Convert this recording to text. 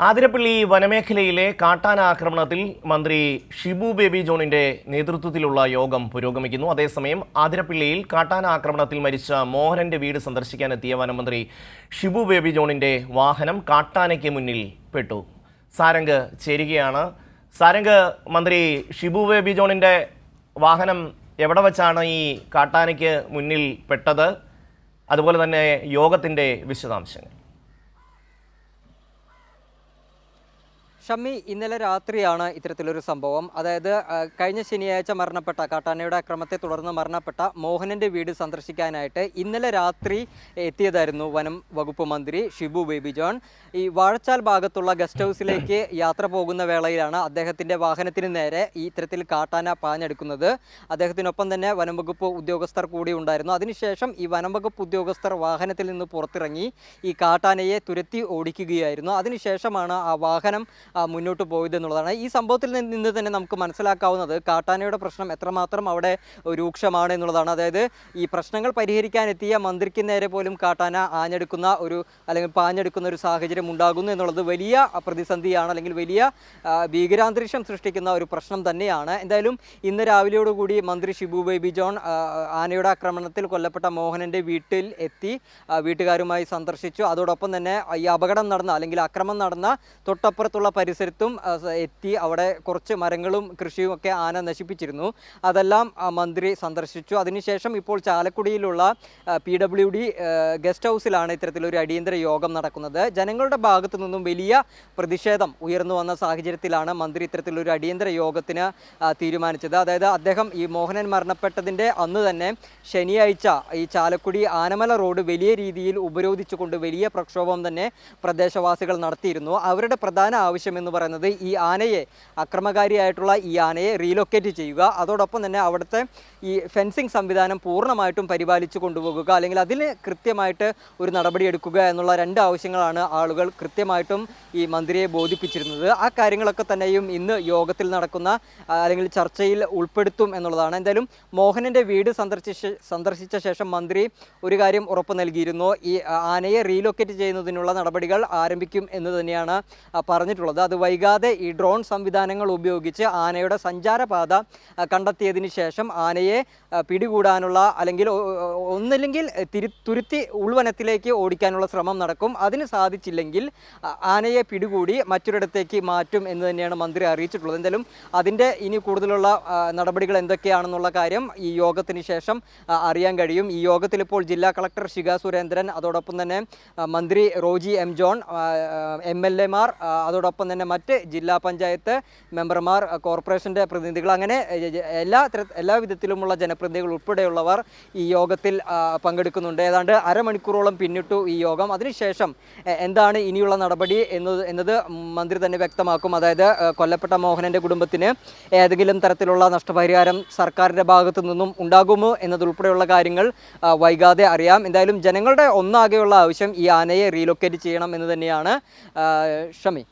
ആതിരപ്പള്ളി വനമേഖലയിലെ കാട്ടാന ആക്രമണത്തിൽ മന്ത്രി ഷിബു ബേബി ജോണിന്റെ നേതൃത്വത്തിലുള്ള യോഗം പുരോഗമിക്കുന്നു. അതേസമയം ആതിരപ്പള്ളിയിൽ കാട്ടാന ആക്രമണത്തിൽ മരിച്ച മോഹനന്റെ വീട് സന്ദർശിക്കാനെത്തിയ വനമന്ത്രി ഷിബു ബേബി ജോണിന്റെ വാഹനം കാട്ടാനയ്ക്ക് മുന്നിൽ പെട്ടു. സാരംഗ് ചേരുകയാണ്. സാരംഗ്, മന്ത്രി ഷിബു ബേബി ജോണിന്റെ വാഹനം എവിടെ വെച്ചാണ് ഈ കാട്ടാനയ്ക്ക് മുന്നിൽ പെട്ടത്? അതുപോലെ തന്നെ യോഗത്തിന്റെ വിശദാംശങ്ങൾ. ഷമ്മി, ഇന്നലെ രാത്രിയാണ് ഇത്തരത്തിലൊരു സംഭവം. അതായത് കഴിഞ്ഞ ശനിയാഴ്ച മരണപ്പെട്ട കാട്ടാനയുടെ അക്രമത്തെ തുടർന്ന് മരണപ്പെട്ട മോഹനന്റെ വീട് സന്ദർശിക്കാനായിട്ട് ഇന്നലെ രാത്രി എത്തിയതായിരുന്നു വനം വകുപ്പ് മന്ത്രി ഷിബു ബേബി ജോൺ. ഈ വാഴച്ചാൽ ഭാഗത്തുള്ള ഗസ്റ്റ് ഹൗസിലേക്ക് യാത്ര പോകുന്ന വേളയിലാണ് അദ്ദേഹത്തിന്റെ വാഹനത്തിന് നേരെ ഈ ഇത്തരത്തിൽ കാട്ടാന പാഞ്ഞെടുക്കുന്നത്. അദ്ദേഹത്തിനൊപ്പം തന്നെ വനം വകുപ്പ് ഉദ്യോഗസ്ഥർ കൂടി ഉണ്ടായിരുന്നു. അതിനുശേഷം ഈ വനം വകുപ്പ് ഉദ്യോഗസ്ഥർ വാഹനത്തിൽ നിന്ന് പുറത്തിറങ്ങി ഈ കാട്ടാനയെ തുരത്തി ഓടിക്കുകയായിരുന്നു. അതിനുശേഷമാണ് ആ വാഹനം മുന്നോട്ട് പോയത് എന്നുള്ളതാണ്. ഈ സംഭവത്തിൽ നിന്ന് തന്നെ നമുക്ക് മനസ്സിലാക്കാവുന്നത് കാട്ടാനയുടെ പ്രശ്നം എത്രമാത്രം അവിടെ രൂക്ഷമാണ് എന്നുള്ളതാണ്. അതായത് ഈ പ്രശ്നങ്ങൾ പരിഹരിക്കാനെത്തിയ മന്ത്രിക്ക് നേരെ പോലും കാട്ടാന ആഞ്ഞെടുക്കുന്ന അല്ലെങ്കിൽ പാഞ്ഞെടുക്കുന്ന ഒരു സാഹചര്യം ഉണ്ടാകുന്നു എന്നുള്ളത് വലിയ പ്രതിസന്ധിയാണ്, അല്ലെങ്കിൽ വലിയ ഭീകരാന്തരീക്ഷം സൃഷ്ടിക്കുന്ന ഒരു പ്രശ്നം തന്നെയാണ്. എന്തായാലും ഇന്ന് രാവിലെയോടുകൂടി മന്ത്രി ഷിബു ബേബി ജോൺ ആനയുടെ ആക്രമണത്തിൽ കൊല്ലപ്പെട്ട മോഹനന്റെ വീട്ടിൽ എത്തി വീട്ടുകാരുമായി സന്ദർശിച്ചു. അതോടൊപ്പം തന്നെ ഈ അപകടം നടന്ന അല്ലെങ്കിൽ ആക്രമണം നടന്ന തൊട്ടപ്പുറത്തുള്ള പരിസരത്തും എത്തി. അവിടെ കുറച്ച് മരങ്ങളും കൃഷിയും ഒക്കെ ആന നശിപ്പിച്ചിരുന്നു. അതെല്ലാം മന്ത്രി സന്ദർശിച്ചു. അതിനുശേഷം ഇപ്പോൾ ചാലക്കുടിയിലുള്ള PWD ഗസ്റ്റ് ഹൗസിലാണ് ഇത്തരത്തിലൊരു അടിയന്തര യോഗം നടക്കുന്നത്. ജനങ്ങളുടെ ഭാഗത്തു നിന്നും വലിയ പ്രതിഷേധം ഉയർന്നു വന്ന സാഹചര്യത്തിലാണ് മന്ത്രി ഇത്തരത്തിലൊരു അടിയന്തര യോഗത്തിന് തീരുമാനിച്ചത്. അതായത് അദ്ദേഹം ഈ മോഹനൻ മരണപ്പെട്ടതിൻ്റെ അന്ന് തന്നെ ശനിയാഴ്ച ഈ ചാലക്കുടി ആനമല റോഡ് വലിയ രീതിയിൽ ഉപരോധിച്ചുകൊണ്ട് വലിയ പ്രക്ഷോഭം തന്നെ പ്രദേശവാസികൾ നടത്തിയിരുന്നു. അവരുടെ പ്രധാന ആവശ്യം എന്ന് പറയുന്നത് ഈ ആനയെ, അക്രമകാരിയായിട്ടുള്ള ഈ ആനയെ റീലൊക്കേറ്റ് ചെയ്യുക, അതോടൊപ്പം തന്നെ അവിടുത്തെ ഈ ഫെൻസിങ് സംവിധാനം പൂർണ്ണമായിട്ടും പരിപാലിച്ചു കൊണ്ടുപോകുക, അല്ലെങ്കിൽ അതിന് കൃത്യമായിട്ട് ഒരു നടപടി എടുക്കുക എന്നുള്ള രണ്ട് ആവശ്യങ്ങളാണ് ആളുകൾ കൃത്യമായിട്ടും ഈ മന്ത്രിയെ ബോധിപ്പിച്ചിരുന്നത്. ആ കാര്യങ്ങളൊക്കെ തന്നെയും ഇന്ന് യോഗത്തിൽ നടക്കുന്ന അല്ലെങ്കിൽ ചർച്ചയിൽ ഉൾപ്പെടുത്തും എന്നുള്ളതാണ്. എന്തായാലും മോഹനന്റെ വീട് സന്ദർശിച്ച ശേഷം മന്ത്രി ഒരു കാര്യം ഉറപ്പ് നൽകിയിരുന്നു. ഈ ആനയെ റീലൊക്കേറ്റ് ചെയ്യുന്നതിനുള്ള നടപടികൾ ആരംഭിക്കും എന്ന് തന്നെയാണ് പറഞ്ഞിട്ടുള്ളത്. അത് വൈകാതെ ഈ ഡ്രോൺ സംവിധാനങ്ങൾ ഉപയോഗിച്ച് ആനയുടെ സഞ്ചാരപാത കണ്ടെത്തിയതിന് ശേഷം ആനയെ പിടികൂടാനുള്ള അല്ലെങ്കിൽ ഒന്നില്ലെങ്കിൽ തുരുത്തി ഉൾവനത്തിലേക്ക് ഓടിക്കാനുള്ള ശ്രമം നടക്കും. അതിന് സാധിച്ചില്ലെങ്കിൽ ആനയെ പിടികൂടി മറ്റൊരിടത്തേക്ക് മാറ്റും എന്ന് തന്നെയാണ് മന്ത്രി അറിയിച്ചിട്ടുള്ളത്. എന്തായാലും അതിൻ്റെ ഇനി കൂടുതലുള്ള നടപടികൾ എന്തൊക്കെയാണെന്നുള്ള കാര്യം ഈ യോഗത്തിന് ശേഷം അറിയാൻ കഴിയും. ഈ യോഗത്തിൽ ഇപ്പോൾ ജില്ലാ കളക്ടർ ശിഖ സുരേന്ദ്രൻ, അതോടൊപ്പം തന്നെ മന്ത്രി Roji M John, MLA Mar, അതോടൊപ്പം തന്നെ മറ്റ് ജില്ലാ പഞ്ചായത്ത് മെമ്പർമാർ, കോർപ്പറേഷൻ്റെ പ്രതിനിധികൾ, അങ്ങനെ എല്ലാ വിധത്തിലുമുള്ള ജനപ്രതിനിധികൾ ഉൾപ്പെടെയുള്ളവർ ഈ യോഗത്തിൽ പങ്കെടുക്കുന്നുണ്ട്. ഏതാണ്ട് അരമണിക്കൂറോളം പിന്നിട്ടു ഈ യോഗം. അതിനുശേഷം എന്താണ് ഇനിയുള്ള നടപടി എന്നത് മന്ത്രി തന്നെ വ്യക്തമാക്കും. അതായത് കൊല്ലപ്പെട്ട മോഹനന്റെ കുടുംബത്തിന് ഏതെങ്കിലും തരത്തിലുള്ള നഷ്ടപരിഹാരം സർക്കാരിൻ്റെ ഭാഗത്തു നിന്നും ഉണ്ടാകുമോ എന്നതുൾപ്പെടെയുള്ള കാര്യങ്ങൾ വൈകാതെ അറിയാം. എന്തായാലും ജനങ്ങളുടെ ഒന്നാകെയുള്ള ആവശ്യം ഈ ആനയെ റീലൊക്കേറ്റ് ചെയ്യണം എന്ന് തന്നെയാണ്. ഷമി.